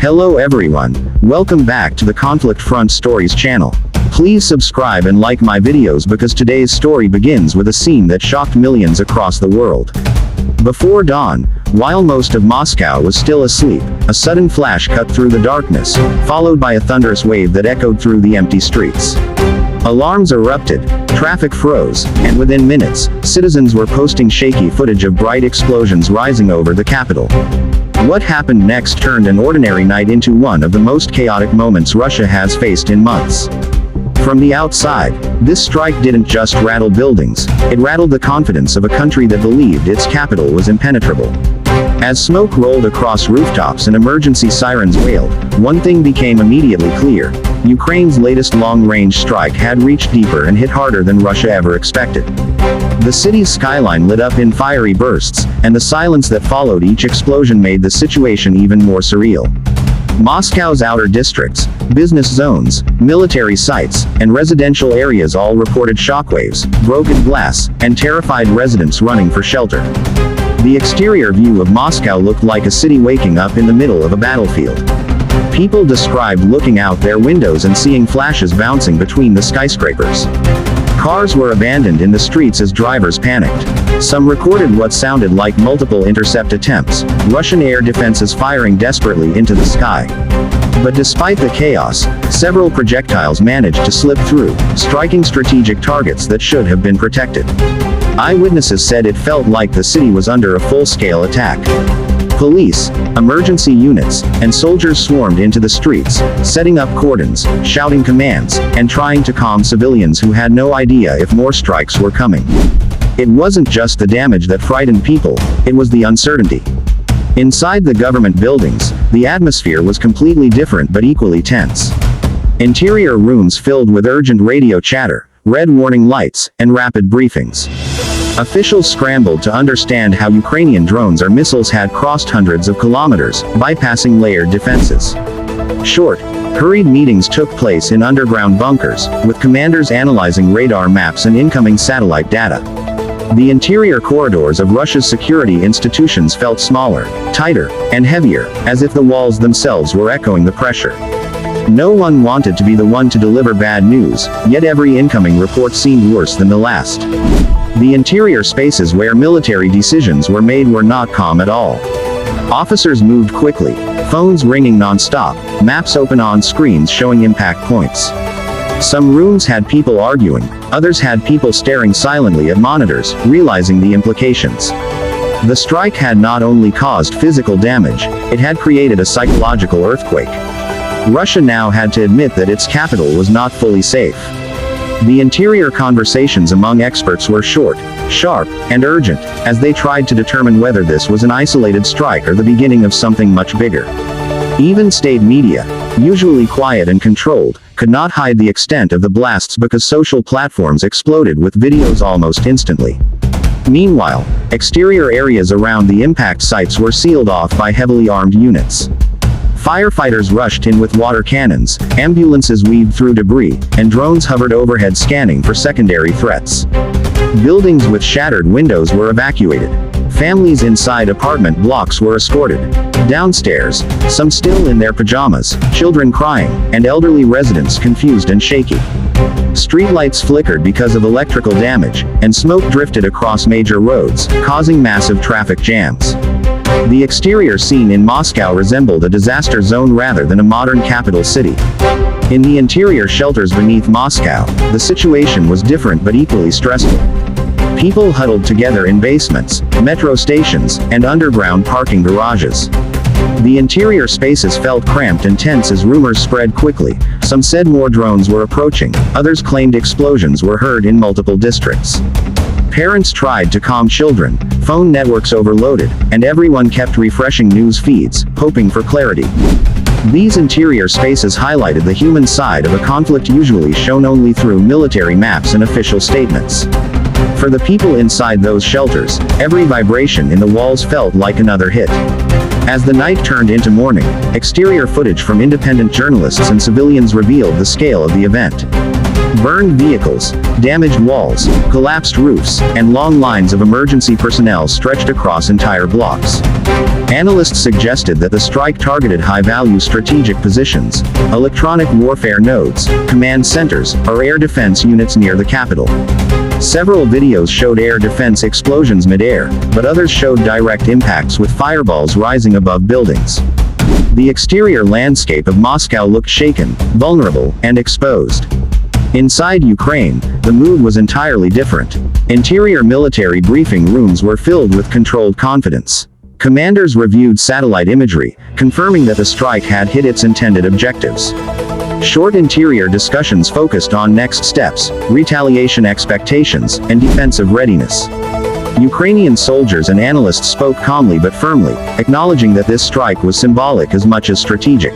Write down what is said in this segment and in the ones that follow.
Hello everyone, welcome back to the Conflict Front Stories channel. Please subscribe and like my videos because today's story begins with a scene that shocked millions across the world. Before dawn, while most of Moscow was still asleep, a sudden flash cut through the darkness, followed by a thunderous wave that echoed through the empty streets. Alarms erupted, traffic froze, and within minutes, citizens were posting shaky footage of bright explosions rising over the capital. What happened next turned an ordinary night into one of the most chaotic moments Russia has faced in months. From the outside, this strike didn't just rattle buildings, it rattled the confidence of a country that believed its capital was impenetrable. As smoke rolled across rooftops and emergency sirens wailed, one thing became immediately clear: Ukraine's latest long-range strike had reached deeper and hit harder than Russia ever expected. The city's skyline lit up in fiery bursts, and the silence that followed each explosion made the situation even more surreal. Moscow's outer districts, business zones, military sites, and residential areas all reported shockwaves, broken glass, and terrified residents running for shelter. The exterior view of Moscow looked like a city waking up in the middle of a battlefield. People described looking out their windows and seeing flashes bouncing between the skyscrapers. Cars were abandoned in the streets as drivers panicked. Some recorded what sounded like multiple intercept attempts, Russian air defenses firing desperately into the sky. But despite the chaos, several projectiles managed to slip through, striking strategic targets that should have been protected. Eyewitnesses said it felt like the city was under a full-scale attack. Police, emergency units, and soldiers swarmed into the streets, setting up cordons, shouting commands, and trying to calm civilians who had no idea if more strikes were coming. It wasn't just the damage that frightened people, it was the uncertainty. Inside the government buildings, the atmosphere was completely different but equally tense. Interior rooms filled with urgent radio chatter, red warning lights, and rapid briefings. Officials scrambled to understand how Ukrainian drones or missiles had crossed hundreds of kilometers, bypassing layered defenses. Short, hurried meetings took place in underground bunkers, with commanders analyzing radar maps and incoming satellite data. The interior corridors of Russia's security institutions felt smaller, tighter, and heavier, as if the walls themselves were echoing the pressure. No one wanted to be the one to deliver bad news, yet every incoming report seemed worse than the last. The interior spaces where military decisions were made were not calm at all. Officers moved quickly, phones ringing non-stop, maps open on screens showing impact points. Some rooms had people arguing, others had people staring silently at monitors, realizing the implications. The strike had not only caused physical damage, it had created a psychological earthquake. Russia now had to admit that its capital was not fully safe. The interior conversations among experts were short, sharp, and urgent, as they tried to determine whether this was an isolated strike or the beginning of something much bigger. Even state media, usually quiet and controlled, could not hide the extent of the blasts because social platforms exploded with videos almost instantly. Meanwhile, exterior areas around the impact sites were sealed off by heavily armed units. Firefighters rushed in with water cannons, ambulances weaved through debris, and drones hovered overhead scanning for secondary threats. Buildings with shattered windows were evacuated. Families inside apartment blocks were escorted. Downstairs, some still in their pajamas, children crying, and elderly residents confused and shaky. Streetlights flickered because of electrical damage, and smoke drifted across major roads, causing massive traffic jams. The exterior scene in Moscow resembled a disaster zone rather than a modern capital city. In the interior shelters beneath Moscow, the situation was different but equally stressful. People huddled together in basements, metro stations, and underground parking garages. The interior spaces felt cramped and tense as rumors spread quickly. Some said more drones were approaching, others claimed explosions were heard in multiple districts. Parents tried to calm children, phone networks overloaded, and everyone kept refreshing news feeds, hoping for clarity. These interior spaces highlighted the human side of a conflict usually shown only through military maps and official statements. For the people inside those shelters, every vibration in the walls felt like another hit. As the night turned into morning, exterior footage from independent journalists and civilians revealed the scale of the event. Burned vehicles, damaged walls, collapsed roofs, and long lines of emergency personnel stretched across entire blocks. Analysts suggested that the strike targeted high-value strategic positions, electronic warfare nodes, command centers, or air defense units near the capital. Several videos showed air defense explosions mid-air, but others showed direct impacts with fireballs rising above buildings. The exterior landscape of Moscow looked shaken, vulnerable, and exposed. Inside Ukraine, the mood was entirely different. Interior military briefing rooms were filled with controlled confidence. Commanders reviewed satellite imagery, confirming that the strike had hit its intended objectives. Short interior discussions focused on next steps, retaliation expectations, and defensive readiness. Ukrainian soldiers and analysts spoke calmly but firmly, acknowledging that this strike was symbolic as much as strategic.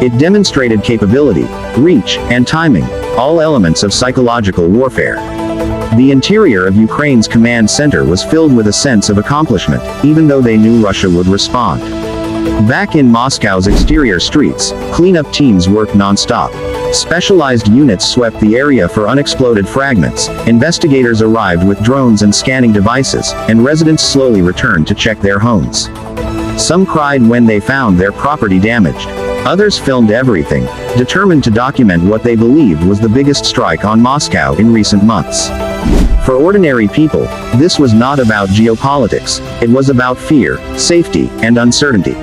It demonstrated capability, reach, and timing, all elements of psychological warfare. The interior of Ukraine's command center was filled with a sense of accomplishment, even though they knew Russia would respond. Back in Moscow's exterior streets, cleanup teams worked non-stop. Specialized units swept the area for unexploded fragments, investigators arrived with drones and scanning devices, and residents slowly returned to check their homes. Some cried when they found their property damaged. Others filmed everything, determined to document what they believed was the biggest strike on Moscow in recent months. For ordinary people, this was not about geopolitics, it was about fear, safety, and uncertainty.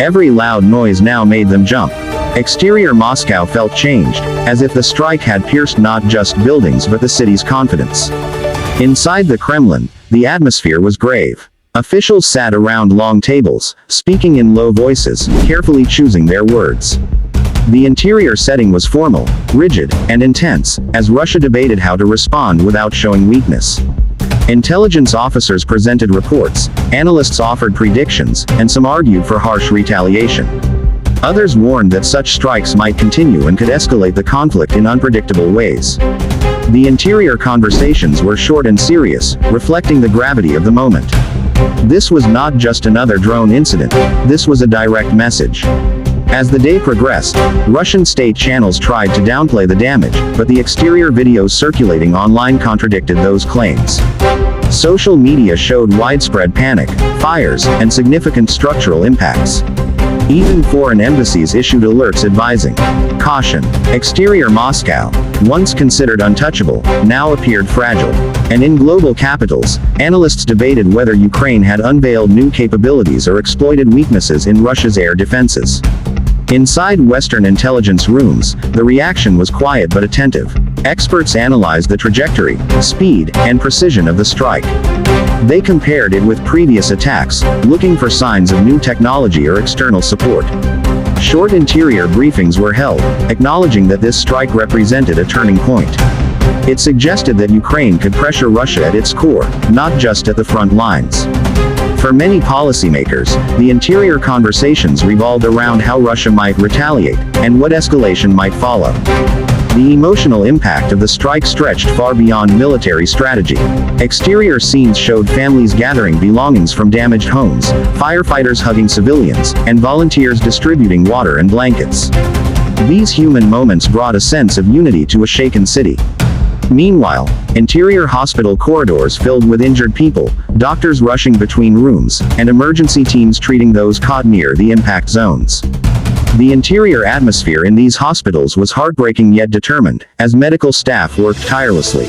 Every loud noise now made them jump. Exterior Moscow felt changed, as if the strike had pierced not just buildings but the city's confidence. Inside the Kremlin, the atmosphere was grave. Officials sat around long tables, speaking in low voices, carefully choosing their words. The interior setting was formal, rigid, and intense, as Russia debated how to respond without showing weakness. Intelligence officers presented reports, analysts offered predictions, and some argued for harsh retaliation. Others warned that such strikes might continue and could escalate the conflict in unpredictable ways. The interior conversations were short and serious, reflecting the gravity of the moment. This was not just another drone incident, this was a direct message. As the day progressed, Russian state channels tried to downplay the damage, but the exterior videos circulating online contradicted those claims. Social media showed widespread panic, fires, and significant structural impacts. Even foreign embassies issued alerts advising caution. Exterior Moscow, once considered untouchable, now appeared fragile. And in global capitals, analysts debated whether Ukraine had unveiled new capabilities or exploited weaknesses in Russia's air defenses. Inside Western intelligence rooms, the reaction was quiet but attentive. Experts analyzed the trajectory, speed, and precision of the strike. They compared it with previous attacks, looking for signs of new technology or external support. Short interior briefings were held, acknowledging that this strike represented a turning point. It suggested that Ukraine could pressure Russia at its core, not just at the front lines. For many policymakers, the interior conversations revolved around how Russia might retaliate, and what escalation might follow. The emotional impact of the strike stretched far beyond military strategy. Exterior scenes showed families gathering belongings from damaged homes, firefighters hugging civilians, and volunteers distributing water and blankets. These human moments brought a sense of unity to a shaken city. Meanwhile, interior hospital corridors filled with injured people, doctors rushing between rooms, and emergency teams treating those caught near the impact zones. The interior atmosphere in these hospitals was heartbreaking yet determined, as medical staff worked tirelessly.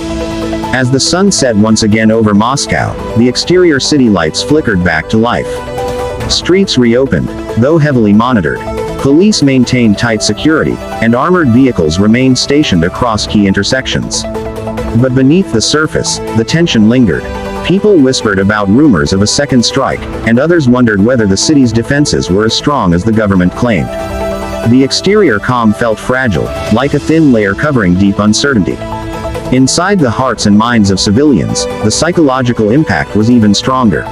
As the sun set once again over Moscow, the exterior city lights flickered back to life. Streets reopened, though heavily monitored. Police maintained tight security, and armored vehicles remained stationed across key intersections. But beneath the surface, the tension lingered. People whispered about rumors of a second strike, and others wondered whether the city's defenses were as strong as the government claimed. The exterior calm felt fragile, like a thin layer covering deep uncertainty. Inside the hearts and minds of civilians, the psychological impact was even stronger.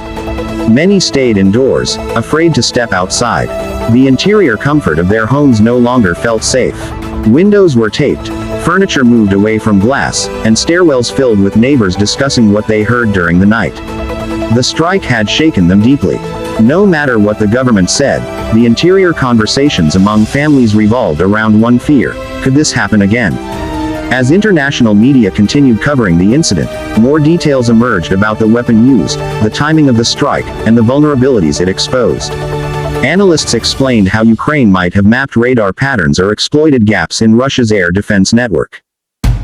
Many stayed indoors, afraid to step outside. The interior comfort of their homes no longer felt safe. Windows were taped, furniture moved away from glass, and stairwells filled with neighbors discussing what they heard during the night. The strike had shaken them deeply. No matter what the government said, the interior conversations among families revolved around one fear: could this happen again? As international media continued covering the incident, more details emerged about the weapon used, the timing of the strike, and the vulnerabilities it exposed. Analysts explained how Ukraine might have mapped radar patterns or exploited gaps in Russia's air defense network.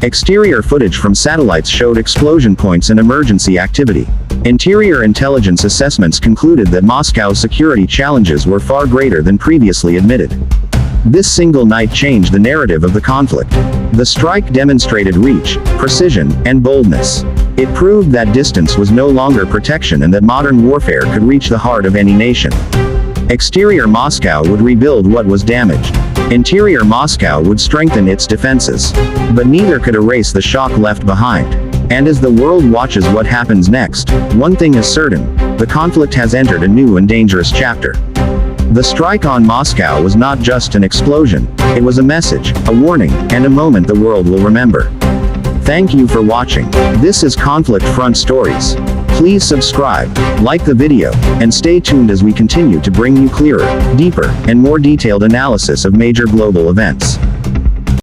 Exterior footage from satellites showed explosion points and emergency activity. Interior intelligence assessments concluded that Moscow's security challenges were far greater than previously admitted. This single night changed the narrative of the conflict. The strike demonstrated reach, precision, and boldness. It proved that distance was no longer protection and that modern warfare could reach the heart of any nation. Exterior Moscow would rebuild what was damaged. Interior Moscow would strengthen its defenses. But neither could erase the shock left behind. And as the world watches what happens next, one thing is certain: the conflict has entered a new and dangerous chapter. The strike on Moscow was not just an explosion, it was a message, a warning, and a moment the world will remember. Thank you for watching. This is Conflict Front Stories. Please subscribe, like the video, and stay tuned as we continue to bring you clearer, deeper, and more detailed analysis of major global events.